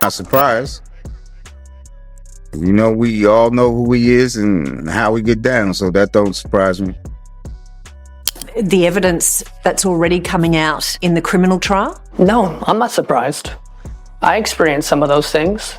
not surprised. You know, we all know who he is and how we get down, so that don't surprise me. The evidence that's already coming out in the criminal trial? No, I'm not surprised. I experienced some of those things.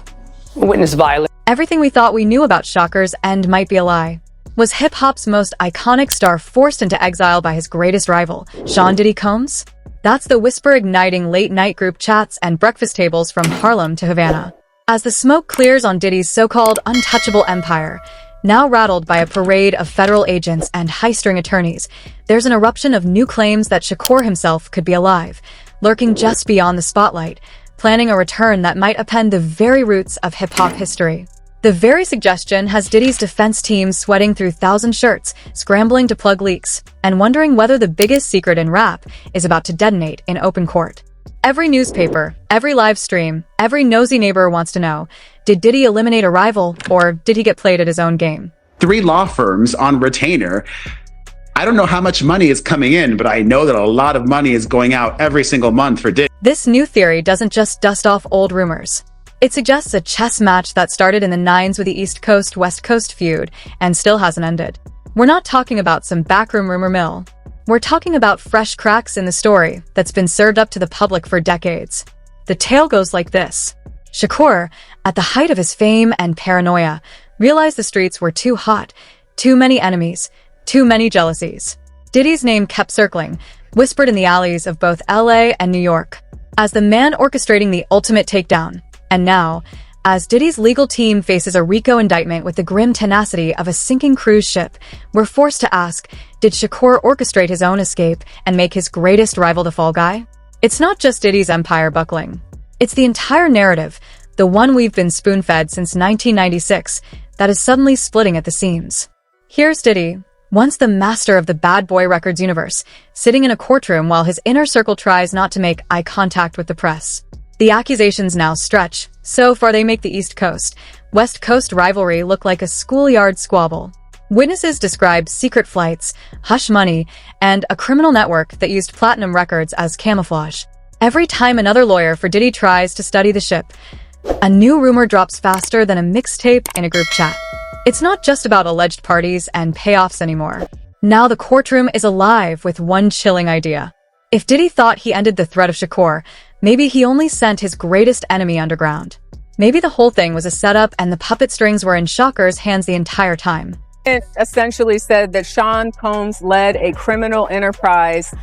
Witness violence. Everything we thought we knew about Shakur's end might be a lie. Was hip-hop's most iconic star forced into exile by his greatest rival, Sean Diddy Combs? That's the whisper-igniting late-night group chats and breakfast tables from Harlem to Havana. As the smoke clears on Diddy's so-called untouchable empire, now rattled by a parade of federal agents and high-string attorneys, there's an eruption of new claims that Shakur himself could be alive, lurking just beyond the spotlight, planning a return that might upend the very roots of hip-hop history. The very suggestion has Diddy's defense team sweating through 1,000 shirts, scrambling to plug leaks, and wondering whether the biggest secret in rap is about to detonate in open court. Every newspaper, every live stream, every nosy neighbor wants to know, did Diddy eliminate a rival, or did he get played at his own game? 3 law firms on retainer. I don't know how much money is coming in, but I know that a lot of money is going out every single month for Diddy. This new theory doesn't just dust off old rumors. It suggests a chess match that started in the 90s with the East Coast-West Coast feud and still hasn't ended. We're not talking about some backroom rumor mill. We're talking about fresh cracks in the story that's been served up to the public for decades. The tale goes like this. Shakur, at the height of his fame and paranoia, realized the streets were too hot, too many enemies, too many jealousies. Diddy's name kept circling, whispered in the alleys of both LA and New York, as the man orchestrating the ultimate takedown. And now, as Diddy's legal team faces a RICO indictment with the grim tenacity of a sinking cruise ship, we're forced to ask, did Shakur orchestrate his own escape and make his greatest rival the fall guy? It's not just Diddy's empire buckling. It's the entire narrative, the one we've been spoon-fed since 1996, that is suddenly splitting at the seams. Here's Diddy, once the master of the Bad Boy Records universe, sitting in a courtroom while his inner circle tries not to make eye contact with the press. The accusations now stretch. So far they make the East Coast, West Coast rivalry look like a schoolyard squabble. Witnesses describe secret flights, hush money, and a criminal network that used platinum records as camouflage. Every time another lawyer for Diddy tries to study the ship, a new rumor drops faster than a mixtape in a group chat. It's not just about alleged parties and payoffs anymore. Now the courtroom is alive with one chilling idea. If Diddy thought he ended the threat of Shakur, maybe he only sent his greatest enemy underground. Maybe the whole thing was a setup and the puppet strings were in Shakur's hands the entire time. It essentially said that Sean Combs led a criminal enterprise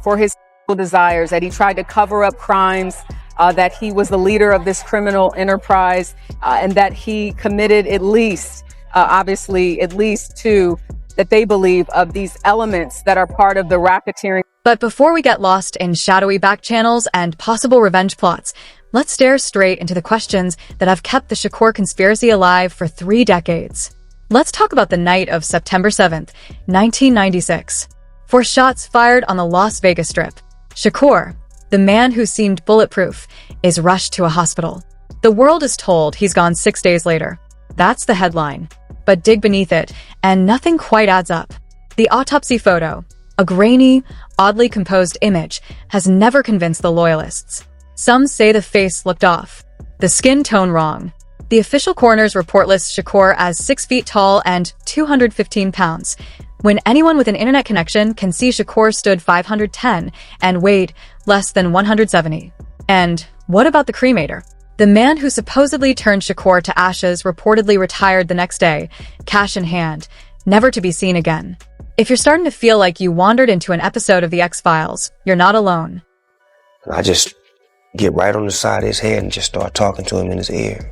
for his desires, that he tried to cover up crimes, that he was the leader of this criminal enterprise, and that he committed at least 2 that they believe of these elements that are part of the racketeering. But before we get lost in shadowy back channels and possible revenge plots, let's stare straight into the questions that have kept the Shakur conspiracy alive for 3 decades. Let's talk about the night of September 7th, 1996. 4 shots fired on the Las Vegas Strip. Shakur, the man who seemed bulletproof, is rushed to a hospital. The world is told he's gone 6 days later. That's the headline. But dig beneath it, and nothing quite adds up. The autopsy photo, a grainy, oddly composed image, has never convinced the loyalists. Some say the face looked off, the skin tone wrong. The official coroner's report lists Shakur as 6 feet tall and 215 pounds, when anyone with an internet connection can see Shakur stood 510 and weighed less than 170. And what about the cremator? The man who supposedly turned Shakur to ashes reportedly retired the next day, cash in hand, never to be seen again. If you're starting to feel like you wandered into an episode of The X-Files, you're not alone. I just get right on the side of his head and just start talking to him in his ear.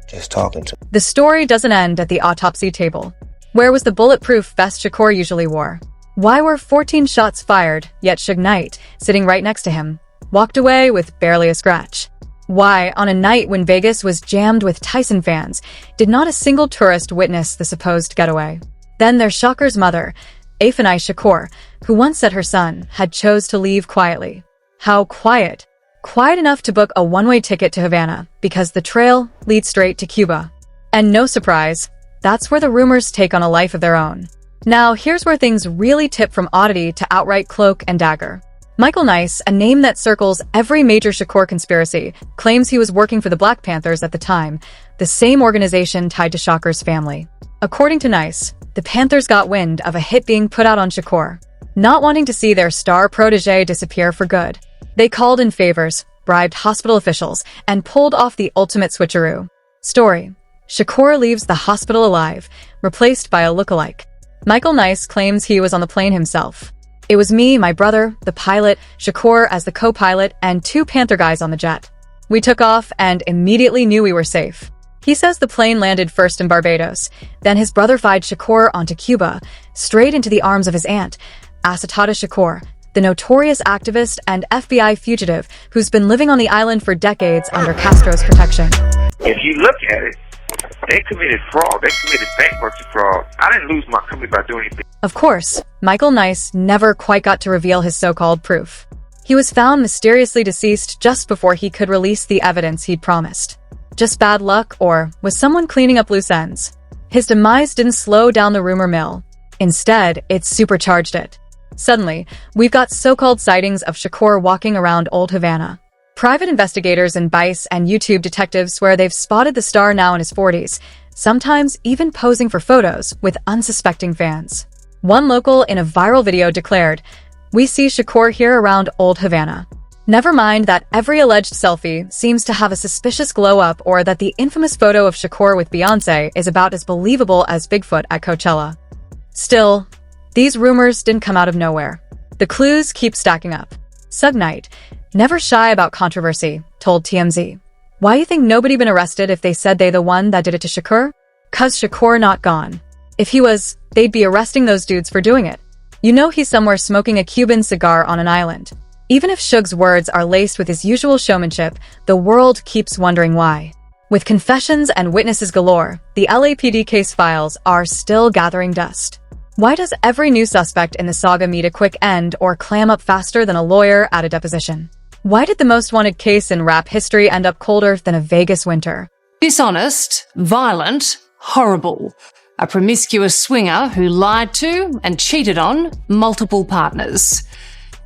Just talking to him. The story doesn't end at the autopsy table. Where was the bulletproof vest Shakur usually wore? Why were 14 shots fired, yet Suge Knight, sitting right next to him, walked away with barely a scratch? Why, on a night when Vegas was jammed with Tyson fans, did not a single tourist witness the supposed getaway? Then there's Shakur's mother, Afeni Shakur, who once said her son had chose to leave quietly. How quiet? Quiet enough to book a one-way ticket to Havana, because the trail leads straight to Cuba. And no surprise, that's where the rumors take on a life of their own. Now, here's where things really tip from oddity to outright cloak and dagger. Michael Nice, a name that circles every major Shakur conspiracy, claims he was working for the Black Panthers at the time, the same organization tied to Shakur's family. According to Nice, the Panthers got wind of a hit being put out on Shakur, not wanting to see their star protege disappear for good. They called in favors, bribed hospital officials, and pulled off the ultimate switcheroo. Story: Shakur leaves the hospital alive, replaced by a lookalike. Michael Nice claims he was on the plane himself. It was me, my brother, the pilot, Shakur as the co-pilot, and 2 Panther guys on the jet. We took off and immediately knew we were safe. He says the plane landed first in Barbados, then his brother fied Shakur onto Cuba, straight into the arms of his aunt, Assata Shakur, the notorious activist and FBI fugitive who's been living on the island for decades under Castro's protection. If you look at it, they committed fraud. They committed bankruptcy fraud. I didn't lose my company by doing anything. Of course, Michael Nice never quite got to reveal his so-called proof. He was found mysteriously deceased just before he could release the evidence he'd promised. Just bad luck, or was someone cleaning up loose ends? His demise didn't slow down the rumor mill. Instead, it supercharged it. Suddenly, we've got so-called sightings of Shakur walking around Old Havana. Private investigators in Vice and YouTube detectives swear they've spotted the star now in his 40s, sometimes even posing for photos with unsuspecting fans. One local in a viral video declared, "We see Shakur here around Old Havana." Never mind that every alleged selfie seems to have a suspicious glow-up, or that the infamous photo of Shakur with Beyoncé is about as believable as Bigfoot at Coachella. Still, these rumors didn't come out of nowhere. The clues keep stacking up. Sug Knight, never shy about controversy, told TMZ, "Why you think nobody been arrested if they said they the one that did it to Shakur? 'Cause Shakur not gone. If he was, they'd be arresting those dudes for doing it. You know he's somewhere smoking a Cuban cigar on an island." Even if Suge's words are laced with his usual showmanship, the world keeps wondering why. With confessions and witnesses galore, the LAPD case files are still gathering dust. Why does every new suspect in the saga meet a quick end or clam up faster than a lawyer at a deposition? Why did the most wanted case in rap history end up colder than a Vegas winter? Dishonest, violent, horrible. A promiscuous swinger who lied to and cheated on multiple partners.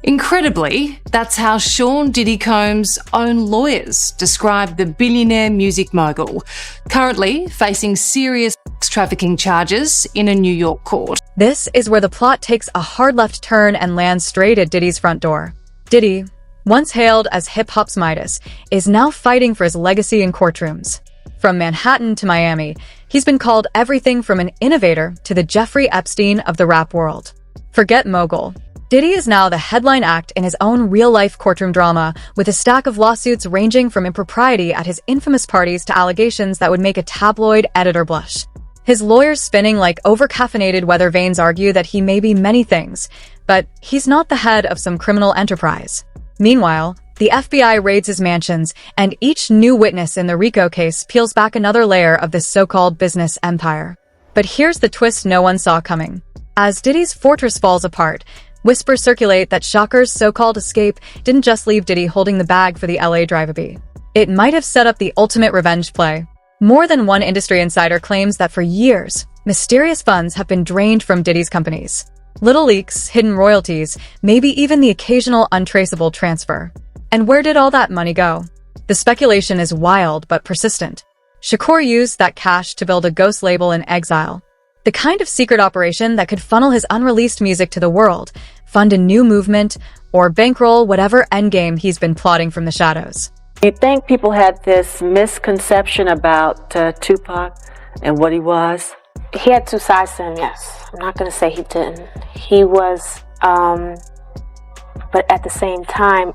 Incredibly, that's how Sean Diddy Combs' own lawyers describe the billionaire music mogul, currently facing serious sex trafficking charges in a New York court. This is where the plot takes a hard left turn and lands straight at Diddy's front door. Diddy, once hailed as hip-hop's Midas, is now fighting for his legacy in courtrooms. From Manhattan to Miami, he's been called everything from an innovator to the Jeffrey Epstein of the rap world. Forget mogul. Diddy is now the headline act in his own real-life courtroom drama, with a stack of lawsuits ranging from impropriety at his infamous parties to allegations that would make a tabloid editor blush. His lawyers spinning like over-caffeinated weather vanes argue that he may be many things, but he's not the head of some criminal enterprise. Meanwhile, the FBI raids his mansions, and each new witness in the RICO case peels back another layer of this so-called business empire. But here's the twist no one saw coming. As Diddy's fortress falls apart, whispers circulate that Shakur's so-called escape didn't just leave Diddy holding the bag for the LA drive-by. It might have set up the ultimate revenge play. More than one industry insider claims that for years, mysterious funds have been drained from Diddy's companies. Little leaks, hidden royalties, maybe even the occasional untraceable transfer. And where did all that money go? The speculation is wild but persistent. Shakur used that cash to build a ghost label in exile. The kind of secret operation that could funnel his unreleased music to the world, fund a new movement, or bankroll whatever endgame he's been plotting from the shadows. You think people had this misconception about Tupac and what he was? He had two sides to him, yes. I'm not going to say he didn't. He was, but at the same time,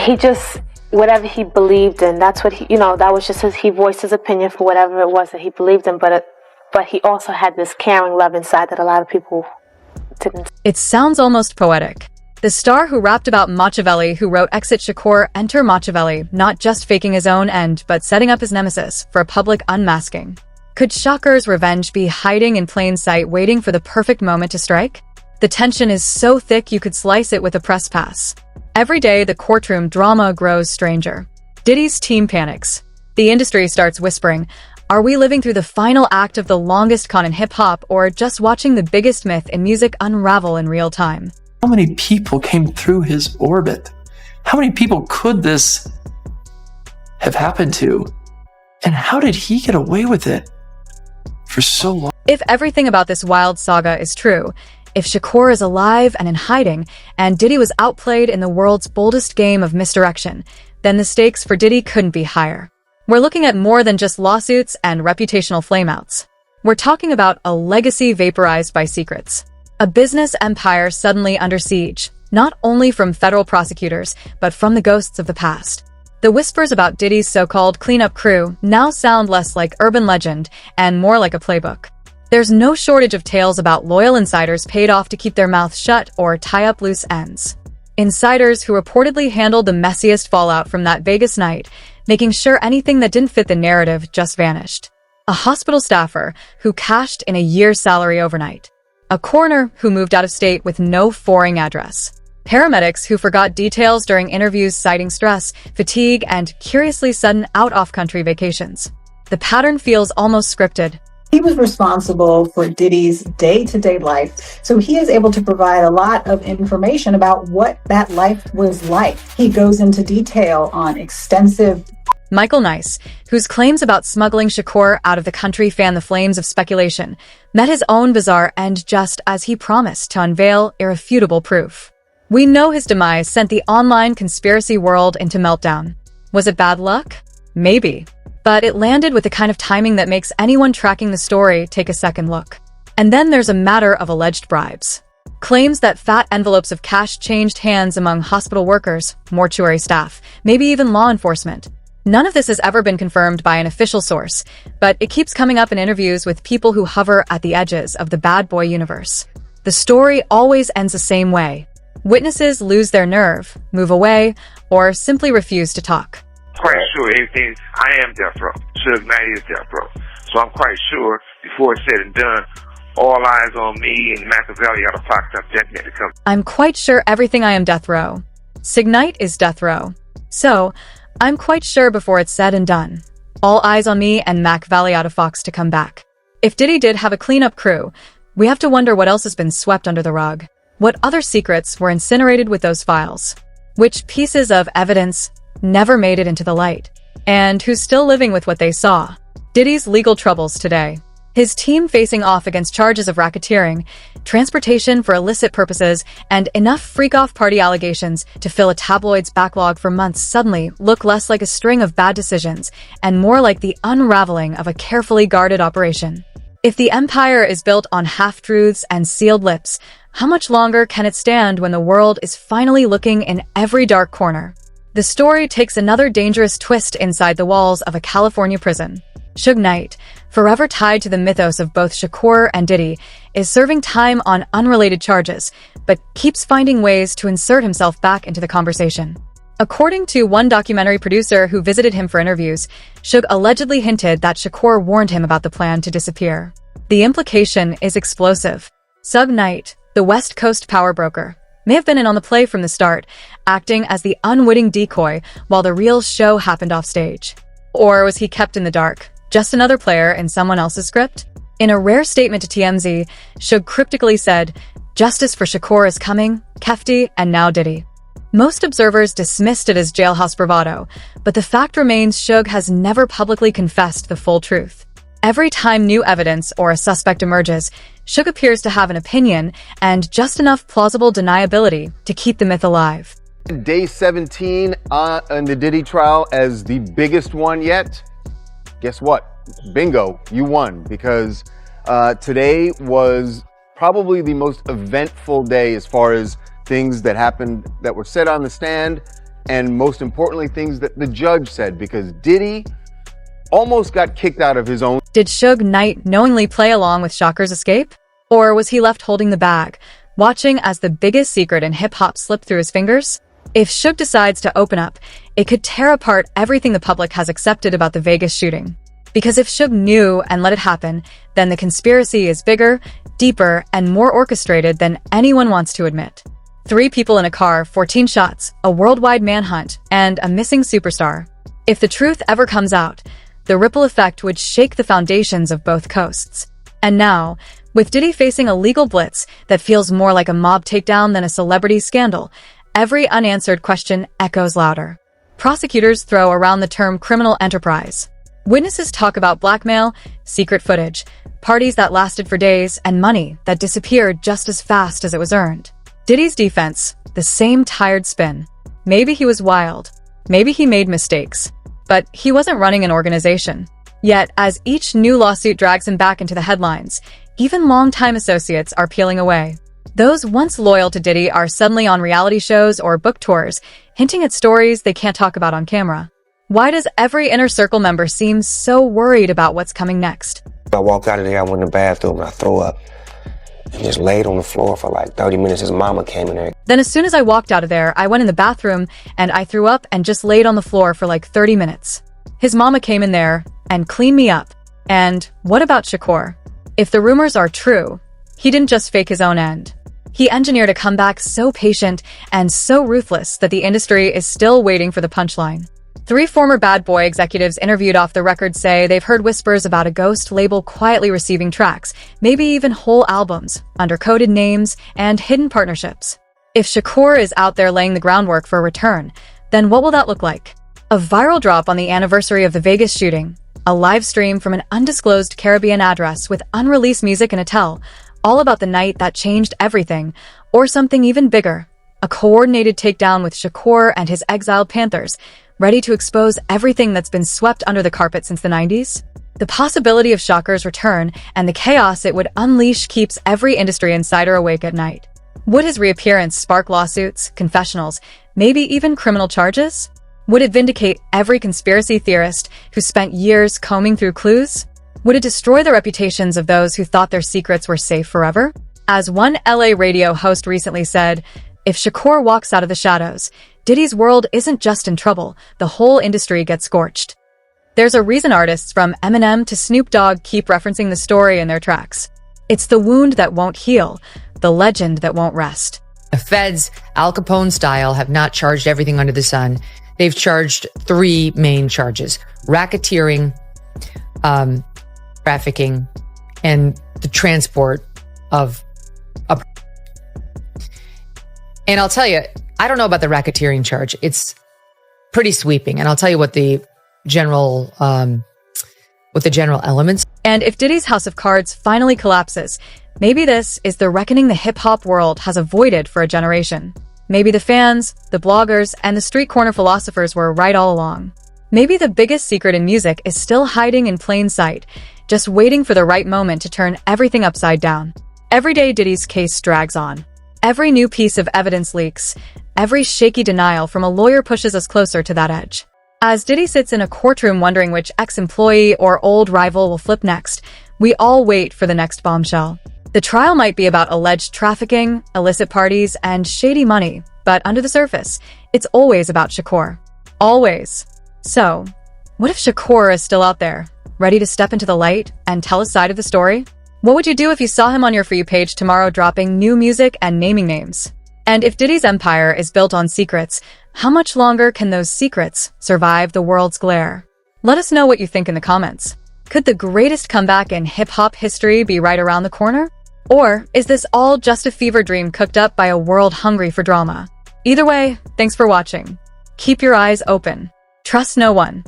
he just, whatever he believed in, that's what that was just he voiced his opinion for whatever it was that he believed in, but he also had this caring love inside that a lot of people didn't. It sounds almost poetic. The star who rapped about Machiavelli, who wrote Exit Shakur, Enter Machiavelli, not just faking his own end, but setting up his nemesis for a public unmasking. Could Shakur's revenge be hiding in plain sight, waiting for the perfect moment to strike? The tension is so thick you could slice it with a press pass. Every day, the courtroom drama grows stranger. Diddy's team panics. The industry starts whispering, are we living through the final act of the longest con in hip-hop, or just watching the biggest myth in music unravel in real time? How many people came through his orbit? How many people could this have happened to? And how did he get away with it for so long? If everything about this wild saga is true, if Shakur is alive and in hiding, and Diddy was outplayed in the world's boldest game of misdirection, then the stakes for Diddy couldn't be higher. We're looking at more than just lawsuits and reputational flameouts. We're talking about a legacy vaporized by secrets. A business empire suddenly under siege, not only from federal prosecutors, but from the ghosts of the past. The whispers about Diddy's so-called cleanup crew now sound less like urban legend and more like a playbook. There's no shortage of tales about loyal insiders paid off to keep their mouths shut or tie up loose ends. Insiders who reportedly handled the messiest fallout from that Vegas night, making sure anything that didn't fit the narrative just vanished. A hospital staffer who cashed in a year's salary overnight. A coroner who moved out of state with no foreign address. Paramedics who forgot details during interviews citing stress, fatigue, and curiously sudden out-off-country vacations. The pattern feels almost scripted. He was responsible for Diddy's day-to-day life, so he is able to provide a lot of information about what that life was like. He goes into detail on extensive... Michael Nice, whose claims about smuggling Shakur out of the country fan the flames of speculation, met his own bizarre end just as he promised to unveil irrefutable proof. We know his demise sent the online conspiracy world into meltdown. Was it bad luck? Maybe. But it landed with the kind of timing that makes anyone tracking the story take a second look. And then there's a matter of alleged bribes. Claims that fat envelopes of cash changed hands among hospital workers, mortuary staff, maybe even law enforcement. None of this has ever been confirmed by an official source, but it keeps coming up in interviews with people who hover at the edges of the bad boy universe. The story always ends the same way. Witnesses lose their nerve, move away, or simply refuse to talk. Quite sure everything, I am death row. Suge Knight is death row. So I'm quite sure before it's said and done, all eyes on me and Machiavelli out of Fox are definitely coming. I'm quite sure everything I am death row. Suge Knight is death row. So, I'm quite sure before it's said and done, all eyes on me and Machiavelli out of Fox to come back. If Diddy did have a cleanup crew, we have to wonder what else has been swept under the rug. What other secrets were incinerated with those files? Which pieces of evidence never made it into the light? And who's still living with what they saw? Diddy's legal troubles today. His team facing off against charges of racketeering, transportation for illicit purposes, and enough freak-off party allegations to fill a tabloid's backlog for months suddenly look less like a string of bad decisions and more like the unraveling of a carefully guarded operation. If the empire is built on half-truths and sealed lips, how much longer can it stand when the world is finally looking in every dark corner? The story takes another dangerous twist inside the walls of a California prison. Suge Knight, forever tied to the mythos of both Shakur and Diddy, is serving time on unrelated charges, but keeps finding ways to insert himself back into the conversation. According to one documentary producer who visited him for interviews, Suge allegedly hinted that Shakur warned him about the plan to disappear. The implication is explosive. Suge Knight, the West Coast power broker, may have been in on the play from the start, acting as the unwitting decoy while the real show happened off stage. Or was he kept in the dark, just another player in someone else's script? In a rare statement to TMZ, Suge cryptically said, "Justice for Shakur is coming, Keefe, and now Diddy." Most observers dismissed it as jailhouse bravado, but the fact remains Suge has never publicly confessed the full truth. Every time new evidence or a suspect emerges, Suge appears to have an opinion and just enough plausible deniability to keep the myth alive. Day 17 on the Diddy trial as the biggest one yet. Guess what? Bingo, you won, because today was probably the most eventful day as far as things that happened that were said on the stand, and most importantly, things that the judge said, because Diddy almost got kicked out of his own. Did Suge Knight knowingly play along with Shakur's escape? Or was he left holding the bag, watching as the biggest secret in hip-hop slipped through his fingers? If Suge decides to open up, it could tear apart everything the public has accepted about the Vegas shooting. Because if Suge knew and let it happen, then the conspiracy is bigger, deeper, and more orchestrated than anyone wants to admit. 3 people in a car, 14 shots, a worldwide manhunt, and a missing superstar. If the truth ever comes out, the ripple effect would shake the foundations of both coasts. And now, With Diddy facing a legal blitz that feels more like a mob takedown than a celebrity scandal, every unanswered question echoes louder. Prosecutors throw around the term criminal enterprise. Witnesses talk about blackmail, secret footage, parties that lasted for days, and money that disappeared just as fast as it was earned. Diddy's defense, the same tired spin. Maybe he was wild. Maybe he made mistakes. But he wasn't running an organization. Yet, as each new lawsuit drags him back into the headlines, even longtime associates are peeling away. Those once loyal to Diddy are suddenly on reality shows or book tours, hinting at stories they can't talk about on camera. Why does every inner circle member seem so worried about what's coming next? I walked out of there, I went in the bathroom, and I threw up. And just laid on the floor for like 30 minutes. His mama came in there. Then as soon as I walked out of there, I went in the bathroom and I threw up and just laid on the floor for like 30 minutes. His mama came in there and cleaned me up. And what about Shakur? If the rumors are true, he didn't just fake his own end. He engineered a comeback so patient and so ruthless that the industry is still waiting for the punchline. 3 former Bad Boy executives interviewed off the record say they've heard whispers about a ghost label quietly receiving tracks, maybe even whole albums, under coded names and hidden partnerships. If Shakur is out there laying the groundwork for a return, then what will that look like? A viral drop on the anniversary of the Vegas shooting, a live stream from an undisclosed Caribbean address with unreleased music and a tell, all about the night that changed everything, or something even bigger, a coordinated takedown with Shakur and his exiled Panthers, ready to expose everything that's been swept under the carpet since the 90s? The possibility of Shakur's return and the chaos it would unleash keeps every industry insider awake at night. Would his reappearance spark lawsuits, confessionals, maybe even criminal charges? Would it vindicate every conspiracy theorist who spent years combing through clues? Would it destroy the reputations of those who thought their secrets were safe forever? As one LA radio host recently said, if Shakur walks out of the shadows, Diddy's world isn't just in trouble, the whole industry gets scorched. There's a reason artists from Eminem to Snoop Dogg keep referencing the story in their tracks. It's the wound that won't heal, the legend that won't rest. The feds, Al Capone style, have not charged everything under the sun. They've charged 3 main charges: racketeering, trafficking, and the transport of a... And I'll tell you, I don't know about the racketeering charge. It's pretty sweeping. And I'll tell you what the general elements. And if Diddy's house of cards finally collapses, maybe this is the reckoning the hip-hop world has avoided for a generation. Maybe the fans, the bloggers, and the street corner philosophers were right all along. Maybe the biggest secret in music is still hiding in plain sight, just waiting for the right moment to turn everything upside down. Every day Diddy's case drags on. Every new piece of evidence leaks. Every shaky denial from a lawyer pushes us closer to that edge. As Diddy sits in a courtroom wondering which ex-employee or old rival will flip next, we all wait for the next bombshell. The trial might be about alleged trafficking, illicit parties, and shady money, but under the surface, it's always about Shakur. Always. So, what if Shakur is still out there, ready to step into the light and tell his side of the story? What would you do if you saw him on your For You page tomorrow dropping new music and naming names? And if Diddy's empire is built on secrets, how much longer can those secrets survive the world's glare? Let us know what you think in the comments. Could the greatest comeback in hip-hop history be right around the corner? Or is this all just a fever dream cooked up by a world hungry for drama? Either way, thanks for watching. Keep your eyes open. Trust no one.